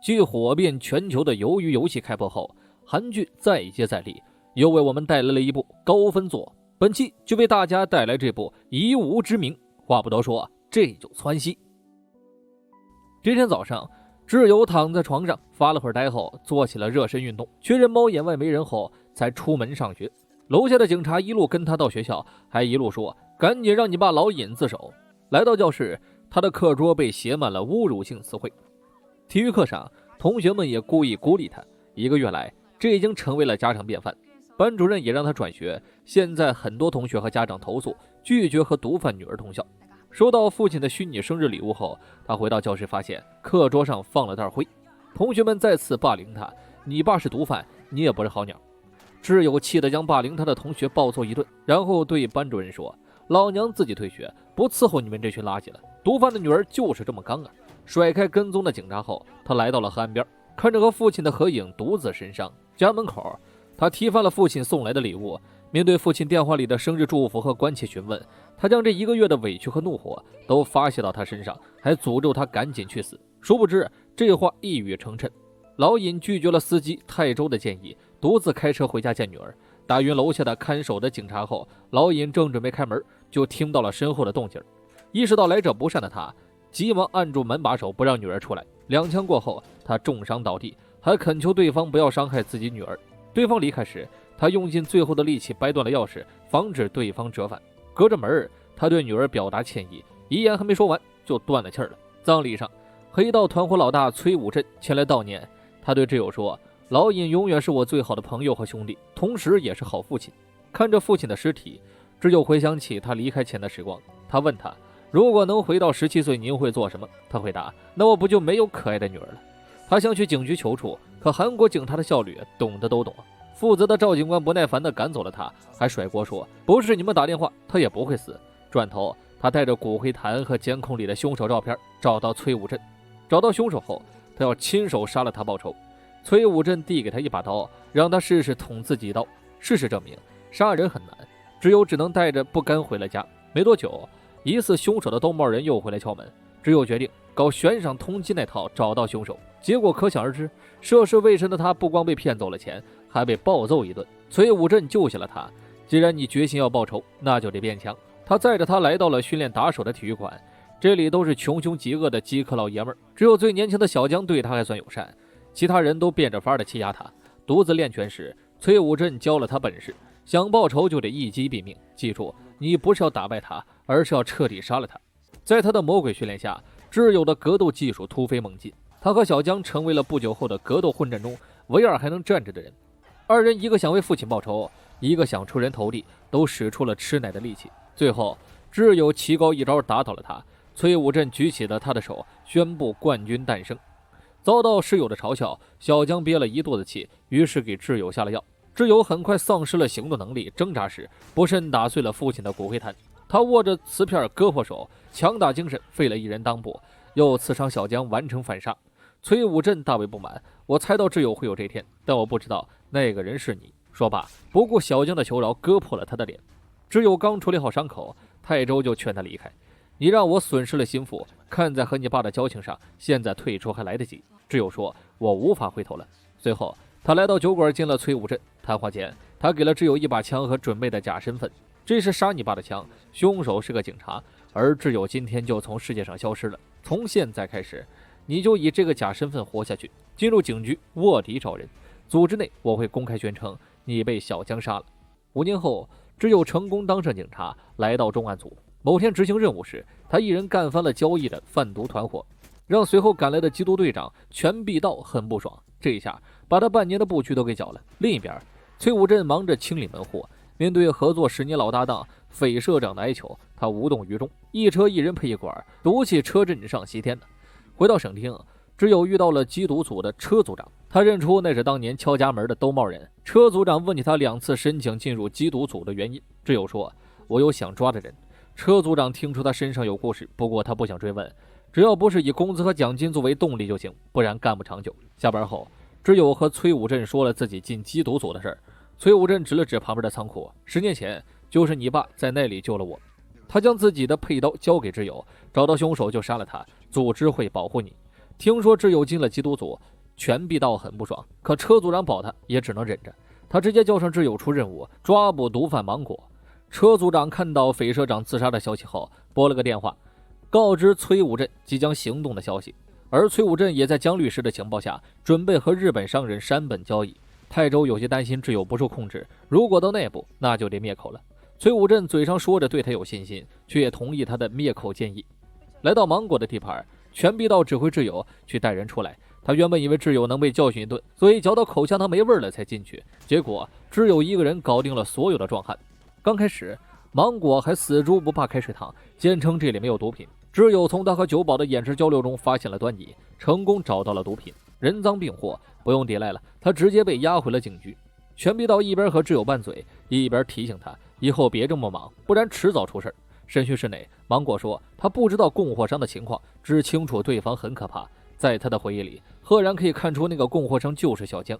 继火遍全球的鱿鱼游戏开播后，韩剧再接再厉，又为我们带来了一部高分作。本期就为大家带来这部《以武之名》。话不多说，这就窜稀。这天早上，挚友躺在床上发了会儿呆后，做起了热身运动，确认猫眼外没人后，才出门上学。楼下的警察一路跟他到学校，还一路说：“赶紧让你爸老尹自首。”来到教室，他的课桌被写满了侮辱性词汇。体育课上，同学们也故意孤立他。1个月来，这已经成为了家常便饭。班主任也让他转学。现在很多同学和家长投诉，拒绝和毒贩女儿同校。收到父亲的虚拟生日礼物后，他回到教室，发现课桌上放了袋灰。同学们再次霸凌他：“你爸是毒贩，你也不是好鸟。”挚友气得将霸凌他的同学暴揍一顿，然后对班主任说：“老娘自己退学，不伺候你们这群垃圾了。毒贩的女儿就是这么刚啊！”甩开跟踪的警察后，他来到了河岸边，看着和父亲的合影，独自神伤。家门口，他踢翻了父亲送来的礼物。面对父亲电话里的生日祝福和关切询问，他将这1个月的委屈和怒火都发泄到他身上，还诅咒他赶紧去死。殊不知这话一语成谶。老尹拒绝了司机泰州的建议，独自开车回家见女儿。打晕楼下的看守的警察后，老尹正准备开门，就听到了身后的动静。意识到来者不善的他，急忙按住门把手，不让女儿出来。2枪过后，他重伤倒地，还恳求对方不要伤害自己女儿。对方离开时，他用尽最后的力气掰断了钥匙，防止对方折返。隔着门，他对女儿表达歉意，遗言还没说完就断了气儿了。葬礼上，黑道团伙老大崔武镇前来悼念。他对挚友说：“老尹永远是我最好的朋友和兄弟，同时也是好父亲。”看着父亲的尸体，挚友回想起他离开前的时光。他问他：“如果能回到17岁，您会做什么？”他回答：“那我不就没有可爱的女儿了？”他想去警局求助，可韩国警察的效率懂得都懂。负责的赵警官不耐烦地赶走了他，还甩锅说：“不是你们打电话，他也不会死。”转头，他带着骨灰坛和监控里的凶手照片找到崔武镇。找到凶手后，他要亲手杀了他报仇。崔武镇递给他一把刀，让他试试捅自己一刀。事实证明，杀人很难，只能带着不甘回了家。没多久，疑似凶手的兜帽人又回来敲门，决定搞悬赏通缉那套，找到凶手。结果可想而知，涉世未深的他不光被骗走了钱，还被暴揍一顿。崔武镇救下了他。既然你决心要报仇，那就得变强。他载着他来到了训练打手的体育馆，这里都是穷凶极恶的饥渴老爷们儿，只有最年轻的小江对他还算友善，其他人都变着法的欺压他。独自练拳时，崔武镇教了他本事，想报仇就得一击毙命。记住，你不是要打败他，而是要彻底杀了他。在他的魔鬼训练下，挚友的格斗技术突飞猛进，他和小江成为了不久后的格斗混战中唯二还能站着的人。2人一个想为父亲报仇，一个想出人头地，都使出了吃奶的力气。最后，挚友奇高一招打倒了他，崔武镇举起了他的手，宣布冠军诞生。遭到室友的嘲笑，小江憋了一肚子气，于是给挚友下了药。挚友很快丧失了行动能力，挣扎时不慎打碎了父亲的骨灰坛。他握着瓷片割破手，强打精神废了1人裆部，又刺伤小江，完成反杀。崔武镇大为不满：“我猜到挚友会有这天，但我不知道那个人是你。”说罢，不顾小江的求饶，割破了他的脸。挚友刚处理好伤口，泰州就劝他离开：“你让我损失了心腹，看在和你爸的交情上，现在退出还来得及。”挚友说：“我无法回头了。”随后，他来到酒馆见了崔武镇。谈话间，他给了挚友一把枪和准备的假身份。这是杀你爸的枪，凶手是个警察，而挚友今天就从世界上消失了。从现在开始，你就以这个假身份活下去，进入警局卧底找人。组织内我会公开宣称你被小江杀了。5年后，挚友成功当上警察，来到重案组。某天执行任务时，他一人干翻了交易的贩毒团伙，让随后赶来的缉毒队长全必道很不爽。这一下把他半年的布局都给搅了。另一边，崔武镇忙着清理门户，面对合作10年老搭档匪社长的哀求，他无动于衷。一车一人配一管，毒气车阵上西天呢。回到省厅，只有遇到了缉毒组的车组长，他认出那是当年敲家门的兜帽人。车组长问起他2次申请进入缉毒组的原因，只有说：“我有想抓的人。”车组长听出他身上有故事，不过他不想追问，只要不是以工资和奖金作为动力就行，不然干不长久。下班后，只有和崔武镇说了自己进缉毒组的事儿。崔武镇指了指旁边的仓库，10年前就是你爸在那里救了我。他将自己的佩刀交给挚友，找到凶手就杀了他，组织会保护你。听说挚友进了缉毒组，全必道很不爽，可车组长保他，也只能忍着。他直接叫上挚友出任务，抓捕毒贩芒果。车组长看到匪社长自杀的消息后，拨了个电话，告知崔武镇即将行动的消息。而崔武镇也在江律师的情报下，准备和日本商人山本交易。泰州有些担心挚友不受控制，如果到内部，那就得灭口了。崔武镇嘴上说着对他有信心，却也同意他的灭口建议。来到芒果的地盘，全必道指挥挚友去带人出来。他原本以为挚友能被教训一顿，所以嚼到口香糖没味了才进去。结果挚友一个人搞定了所有的壮汉。刚开始，芒果还死猪不怕开水烫，坚称这里没有毒品。挚友从他和酒保的眼神交流中发现了端倪，成功找到了毒品。人赃并获，不用抵赖了，他直接被押回了警局。全必道一边和挚友拌嘴，一边提醒他以后别这么忙，不然迟早出事。审讯室内，芒果说他不知道供货商的情况，只清楚对方很可怕。在他的回忆里，赫然可以看出那个供货商就是小江。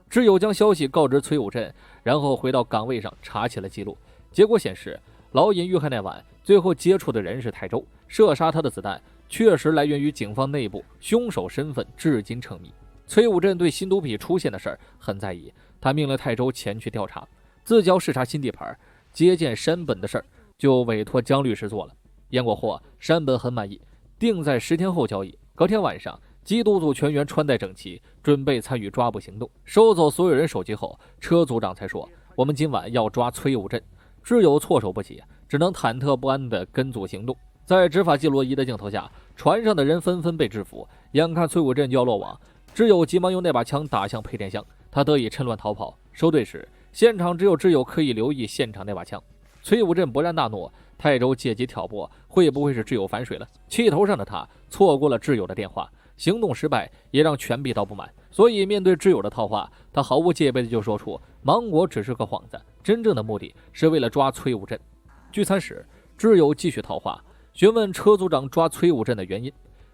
挚友将消息告知崔武镇，然后回到岗位上查起了记录。结果显示，老尹遇害那晚最后接触的人是泰州，射杀他的子弹确实来源于警方内部，凶手身份至今成谜。崔武镇对新毒品出现的事儿很在意，他命令泰州前去调查，自己要视察新地盘，接见山本的事儿就委托江律师做了。验过货，山本很满意，定在10天后交易。隔天晚上，缉毒组全员穿戴整齐，准备参与抓捕行动。收走所有人手机后，车组长才说：“我们今晚要抓崔武镇。”挚友措手不及，只能忐忑不安地跟组行动。在执法记录仪的镜头下，船上的人纷纷被制服，眼看崔武镇就要落网，挚友急忙用那把枪打向配电箱，他得以趁乱逃跑。收队时，现场只有挚友刻意留意现场那把枪。崔武镇勃然大怒，泰州借机挑拨，会不会是挚友反水了？气头上的他错过了挚友的电话，行动失败也让全必道不满，所以面对挚友的套话，他毫无戒备的就说出芒果只是个幌子，真正的目的是为了抓崔武镇。聚餐时，挚友继续套话，询问车组长抓崔武镇的原因。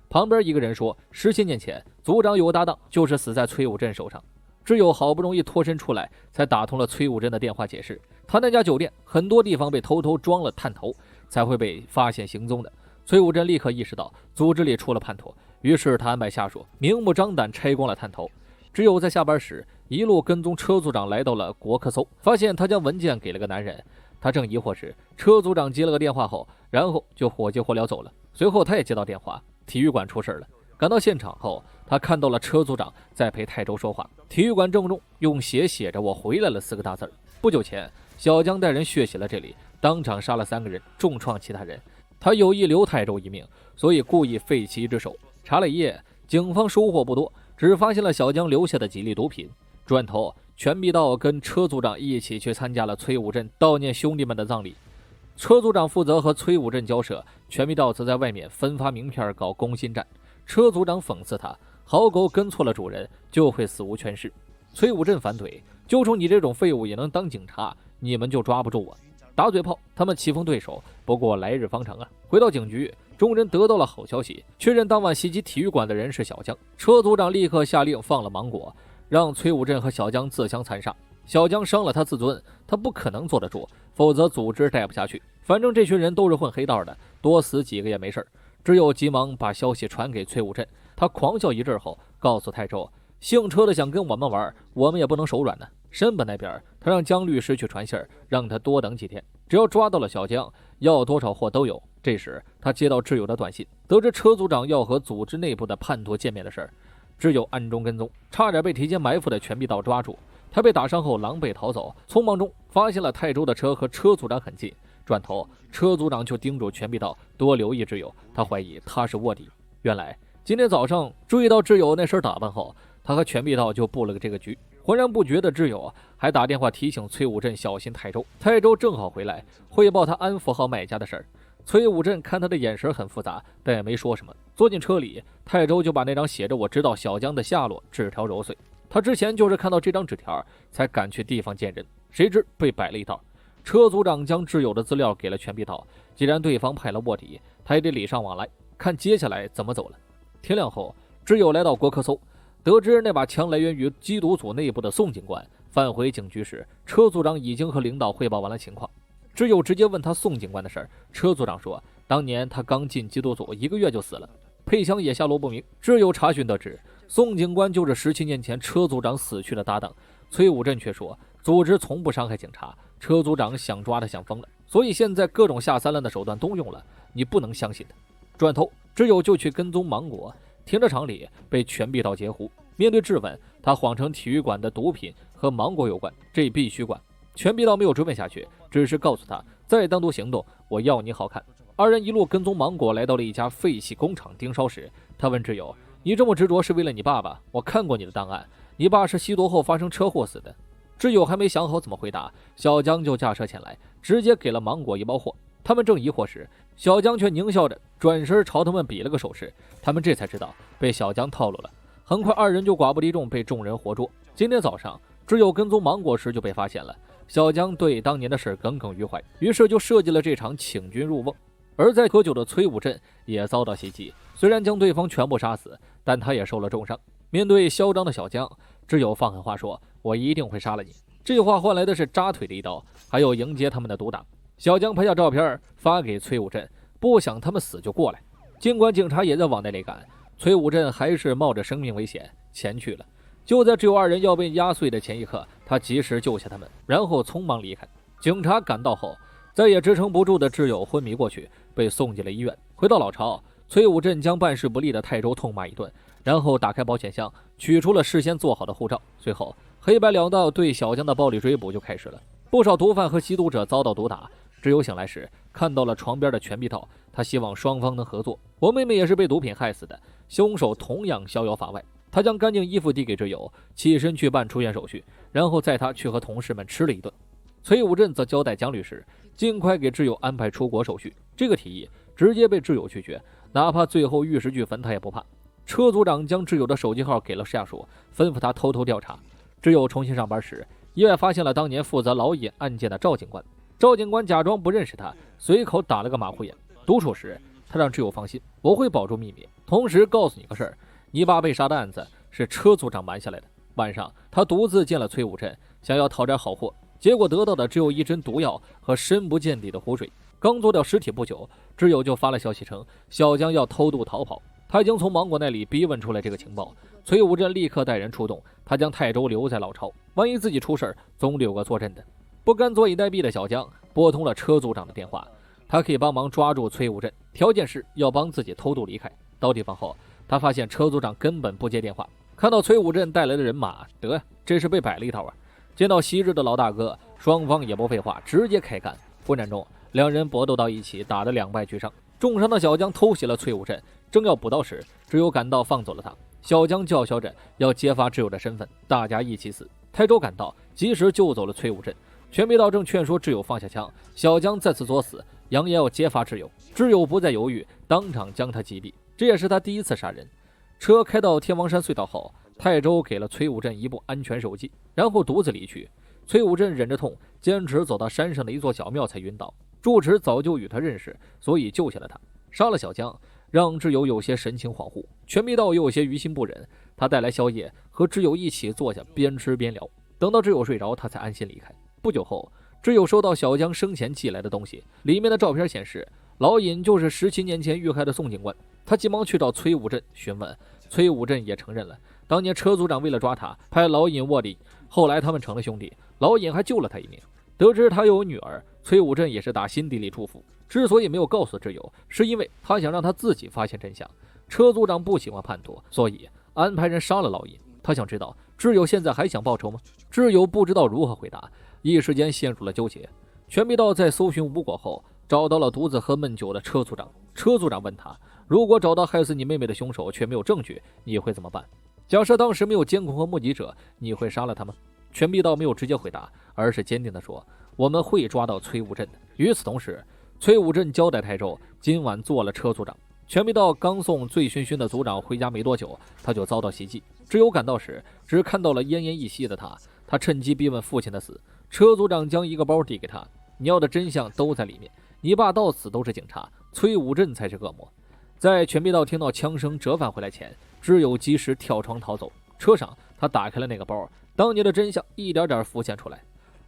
旁边一个人说，17年前组长有个搭档就是死在崔武镇手上。挚友好不容易脱身出来，才打通了崔武镇的电话，解释他那家酒店很多地方被偷偷装了探头，才会被发现行踪的。崔武镇立刻意识到组织里出了叛徒，于是他安排下属明目张胆拆光了探头。只有在下班时一路跟踪车组长来到了国科搜，发现他将文件给了个男人。他正疑惑时，车组长接了个电话后，然后就火急火燎走了。随后他也接到电话，体育馆出事了。赶到现场后，他看到了车组长在陪泰州说话，体育馆正中用血写着"我回来了"4个大字。不久前，小江带人血洗了这里，当场杀了3个人，重创其他人。他有意留泰州一命，所以故意废弃一只手。查了一夜，警方收获不多，只发现了小江留下的几粒毒品。转头，全必道跟车组长一起去参加了崔武镇悼念兄弟们的葬礼。车组长负责和崔武镇交涉，全必道则在外面分发名片搞攻心战。车组长讽刺他，好狗跟错了主人就会死无全尸。崔武镇反怼，就冲你这种废物也能当警察，你们就抓不住我。打嘴炮，他们棋逢对手，不过来日方长啊。回到警局，众人得到了好消息，确认当晚袭击体育馆的人是小江。车组长立刻下令放了芒果，让崔武镇和小江自相残杀。小江伤了他自尊，他不可能坐得住，否则组织待不下去。反正这群人都是混黑道的，多死几个也没事。只有急忙把消息传给崔武镇，他狂笑一阵后，告诉泰州，姓车的想跟我们玩，我们也不能手软呢。山本那边，他让江律师去传信儿，让他多等几天，只要抓到了小江，要多少货都有。这时他接到挚友的短信，得知车组长要和组织内部的叛徒见面的事儿。挚友暗中跟踪，差点被提前埋伏的全必道抓住。他被打伤后狼狈逃走，匆忙中发现了泰州的车和车组长很近。转头，车组长就叮嘱全必道多留意挚友，他怀疑他是卧底。原来今天早上注意到挚友那身打扮后，他和全必道就布了个这个局。浑然不觉的挚友还打电话提醒崔武镇小心泰州。泰州正好回来汇报他安抚好买家的事儿。崔武镇看他的眼神很复杂，但也没说什么。坐进车里，泰州就把那张写着"我知道小江的下落"纸条揉碎。他之前就是看到这张纸条才赶去地方见人，谁知被摆了一道。车组长将挚友的资料给了全必道，既然对方派了卧底，他也得礼尚往来，看接下来怎么走了。天亮后，挚友来到国科搜，得知那把枪来源于缉毒组内部的宋警官。返回警局时，车组长已经和领导汇报完了情况。挚友直接问他宋警官的事儿，车组长说当年他刚进缉毒组1个月就死了。配枪也下落不明。只有查询得知，宋警官就是17年前车组长死去的搭档。崔武镇却说，组织从不伤害警察，车组长想抓他想疯了，所以现在各种下三滥的手段都用了，你不能相信的。转头，只有就去跟踪芒果。停车场里被全臂道截胡，面对质问，他谎称体育馆的毒品和芒果有关，这必须管。全臂道没有追问下去，只是告诉他再单独行动，我要你好看。二人一路跟踪芒果来到了一家废弃工厂盯梢时，他问挚友，你这么执着是为了你爸爸？我看过你的档案，你爸是吸毒后发生车祸死的。挚友还没想好怎么回答，小江就驾车前来，直接给了芒果一包货。他们正疑惑时，小江却狞笑着转身朝他们比了个手势，他们这才知道被小江套路了。很快二人就寡不敌众，被众人活捉。今天早上只有跟踪芒果时就被发现了，小江对当年的事耿耿于怀，于是就设计了这场请君入瓮。而在喝酒的崔武镇也遭到袭击，虽然将对方全部杀死，但他也受了重伤。面对嚣张的小江，只有放狠话说，我一定会杀了你。这话换来的是扎腿的一刀，还有迎接他们的毒打。小江拍下照片发给崔武镇，不想他们死就过来。尽管警察也在往那里赶，崔武镇还是冒着生命危险前去了。就在只有二人要被压碎的前一刻，他及时救下他们，然后匆忙离开。警察赶到后，再也支撑不住的挚友昏迷过去，被送进了医院。回到老巢，崔武镇将办事不力的泰州痛骂一顿，然后打开保险箱取出了事先做好的护照。随后黑白两道对小江的暴力追捕就开始了。不少毒贩和吸毒者遭到毒打，挚友醒来时看到了床边的全臂套，他希望双方能合作。我妹妹也是被毒品害死的，凶手同样逍遥法外。他将干净衣服递给挚友，起身去办出院手续，然后载他去和同事们吃了一顿。崔武镇则交代江律师尽快给挚友安排出国手续，这个提议直接被挚友拒绝，哪怕最后玉石俱焚他也不怕。车组长将挚友的手机号给了下属，吩咐他偷偷调查。挚友重新上班时，意外发现了当年负责老尹案件的赵警官。赵警官假装不认识他，随口打了个马虎眼。独处时，他让挚友放心，我会保住秘密，同时告诉你个事儿，你爸被杀的案子是车组长瞒下来的。晚上，他独自见了崔武镇，想要讨点好货，结果得到的只有一针毒药和深不见底的湖水。刚做掉尸体不久，挚友就发了消息称小江要偷渡逃跑，他已经从芒果那里逼问出来这个情报。崔武镇立刻带人出动，他将泰州留在老巢，万一自己出事，总得有个坐镇的。不甘坐以待毙的小江拨通了车组长的电话，他可以帮忙抓住崔武镇，条件是要帮自己偷渡离开。到地方后，他发现车组长根本不接电话，看到崔武镇带来的人马，得，这是被摆了一套啊。见到昔日的老大哥，双方也不废话，直接开干。混战中，两人搏斗到一起，打得两败俱伤。重伤的小江偷袭了崔武镇，正要补刀时，挚友赶到放走了他。小江叫嚣着要揭发挚友的身份，大家一起死。泰州赶到，及时救走了崔武镇。全臂道正劝说挚友放下枪，小江再次作死，扬言要揭发挚友。挚友不再犹豫，当场将他击毙。这也是他第一次杀人。车开到天王山隧道后，泰州给了崔武镇一部安全手机，然后独自离去。崔武镇忍着痛，坚持走到山上的一座小庙才晕倒。住持早就与他认识，所以救下了他。杀了小江，让挚友有些神情恍惚。全臂道又有些于心不忍，他带来宵夜，和挚友一起坐下，边吃边聊。等到挚友睡着，他才安心离开。不久后，挚友收到小江生前寄来的东西，里面的照片显示，老尹就是17年前遇害的宋警官。他急忙去找崔武镇询问，崔武镇也承认了，当年车组长为了抓他，派老尹卧底，后来他们成了兄弟，老尹还救了他一命。得知他有女儿，崔武镇也是打心底里祝福。之所以没有告诉挚友，是因为他想让他自己发现真相。车组长不喜欢叛徒，所以安排人杀了老尹。他想知道挚友现在还想报仇吗？挚友不知道如何回答，一时间陷入了纠结。全臂道在搜寻无果后，找到了独自喝闷酒的车组长。车组长问他，如果找到害死你妹妹的凶手却没有证据，你会怎么办？假设当时没有监控和目击者，你会杀了他吗？全臂道没有直接回答，而是坚定地说，我们会抓到崔武镇的。与此同时，崔武镇交代泰州今晚做了车组长。全臂道刚送醉醺醺的组长回家没多久，他就遭到袭击。挚友赶到时，只看到了奄奄一息的他趁机逼问父亲的死。车组长将一个包递给他，你要的真相都在里面，你爸到死都是警察，崔武镇才是恶魔。在全臂道听到枪声折返回来前，挚友及时跳窗逃走。车上他打开了那个包，当年的真相一点点浮现出来。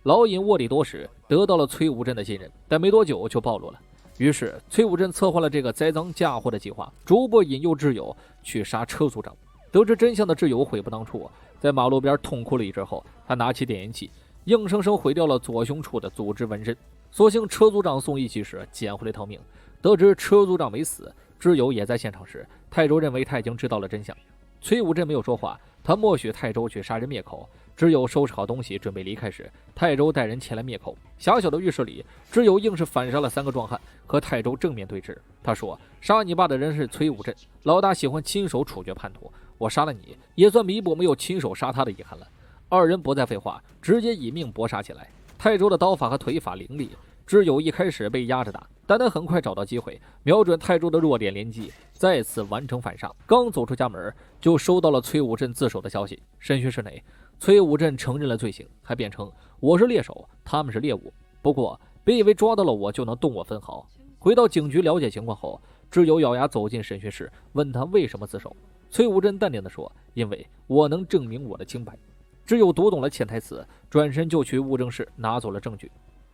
老尹卧底多时，得到了崔武镇的信任，但没多久就暴露了。于是崔武镇策划了这个栽赃嫁祸的计划，逐步引诱挚友去杀车组长。得知真相的挚友悔不当初，在马路边痛哭了一阵后，他拿起点烟器，硬生生毁掉了左胸处的组织纹身。所幸车组长送医及时，捡回了一条命。得知车组长没死，挚友也在现场时，泰州认为他已经知道了真相。崔武镇没有说话，他默许泰州去杀人灭口。挚友收拾好东西准备离开时，泰州带人前来灭口。狭小的浴室里，挚友硬是反杀了3个壮汉，和泰州正面对峙。他说：“杀你爸的人是崔武镇，老大喜欢亲手处决叛徒，我杀了你，也算弥补没有亲手杀他的遗憾了。”2人不再废话，直接以命搏杀起来。泰州的刀法和腿法凌厉，挚友一开始被压着打，但他很快找到机会，瞄准泰州的弱点连击，再次完成反杀。刚走出家门，就收到了崔武镇自首的消息。审讯室内，崔武镇承认了罪行，还辩称：“我是猎手，他们是猎物。不过别以为抓到了我就能动我分毫。”回到警局了解情况后，挚友咬牙走进审讯室，问他为什么自首。崔武镇淡定地说：“因为我能证明我的清白。”挚友读懂了潜台词，转身就去物证室拿走了证据。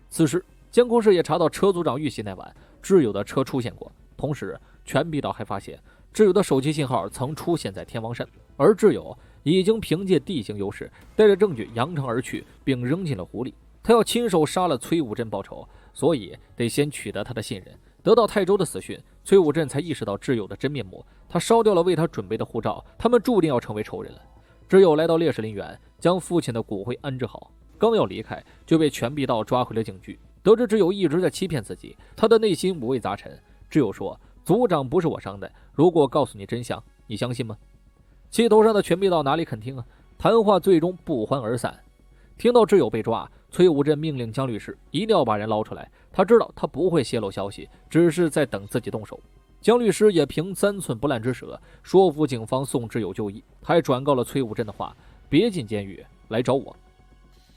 此时监控室也查到车组长遇袭那晚挚友的车出现过，同时全臂岛还发现挚友的手机信号曾出现在天王山，而挚友已经凭借地形优势带着证据扬长而去，并扔进了湖里。他要亲手杀了崔武镇报仇，所以得先取得他的信任。得到泰州的死讯，崔武镇才意识到挚友的真面目，他烧掉了为他准备的护照，他们注定要成为仇人了。挚友来到烈士陵园，将父亲的骨灰安置好，刚要离开就被全臂道抓回了警局。得知挚友一直在欺骗自己，他的内心五味杂陈。挚友说：“组长不是我伤的，如果告诉你真相，你相信吗？”气头上的全臂道哪里肯听啊？谈话最终不欢而散。听到挚友被抓，崔武镇命令江律师一定要把人捞出来。他知道他不会泄露消息，只是在等自己动手。江律师也凭3寸不烂之舌说服警方送挚友就医，他还转告了崔武镇的话：“别进监狱，来找我。”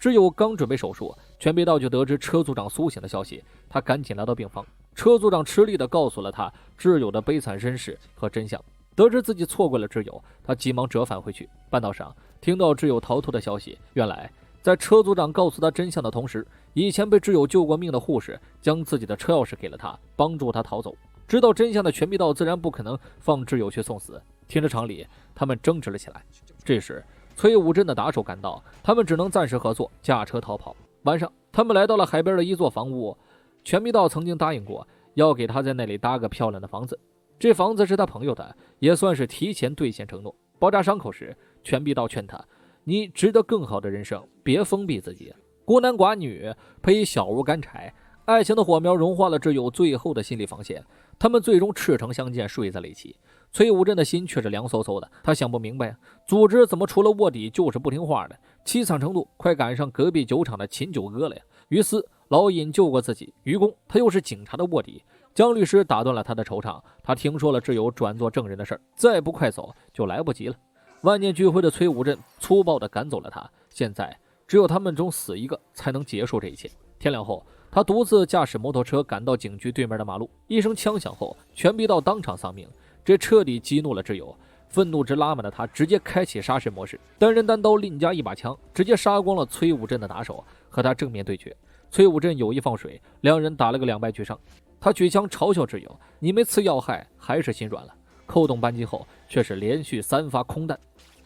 挚友刚准备手术，全臂道就得知车组长苏醒的消息，他赶紧来到病房。车组长吃力地告诉了他挚友的悲惨身世和真相。得知自己错过了挚友，他急忙折返回去。半道上听到挚友逃脱的消息，原来在车组长告诉他真相的同时，以前被挚友救过命的护士将自己的车钥匙给了他，帮助他逃走。知道真相的全臂道自然不可能放挚友去送死，停车场里他们争执了起来。这时崔武镇的打手赶到，他们只能暂时合作，驾车逃跑。晚上他们来到了海边的一座房屋，全臂道曾经答应过要给他在那里搭个漂亮的房子，这房子是他朋友的，也算是提前兑现承诺。包扎伤口时，全臂道劝他：“你值得更好的人生，别封闭自己。孤男寡女配小屋干柴，爱情的火苗融化了挚友最后的心理防线。他们最终赤诚相见，睡在了一起。崔武镇的心却是凉飕飕的，他想不明白组织怎么除了卧底就是不听话的，凄惨程度快赶上隔壁酒厂的秦九哥了呀。于斯老尹救过自己，愚公他又是警察的卧底。江律师打断了他的惆怅，他听说了挚友转做证人的事儿，再不快走就来不及了。万念俱灰的崔武镇粗暴地赶走了他，现在只有他们中死一个才能结束这一切。天亮后，他独自驾驶摩托车赶到警局对面的马路，一声枪响后，全臂道当场丧命，这彻底激怒了挚友。愤怒值拉满的他直接开启杀神模式，单人单刀另加一把枪，直接杀光了崔武镇的打手，和他正面对决。崔武镇有意放水，两人打了个2败俱伤。他举枪嘲笑挚友：“你没刺要害，还是心软了。”扣动扳机后，却是连续3发空弹。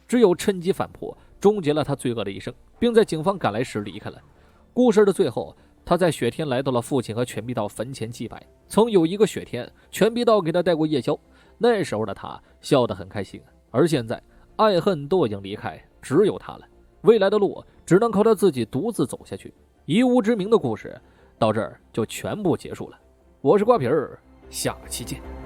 挚友趁机反扑，终结了他罪恶的一生，并在警方赶来时离开了。故事的最后，他在雪天来到了父亲和全臂道坟前祭拜。曾有一个雪天，全臂道给他带过夜宵，那时候的他笑得很开心。而现在，爱恨都已经离开，只有他了。未来的路只能靠他自己独自走下去。遗物之名的故事到这儿就全部结束了。我是瓜皮儿，下期见。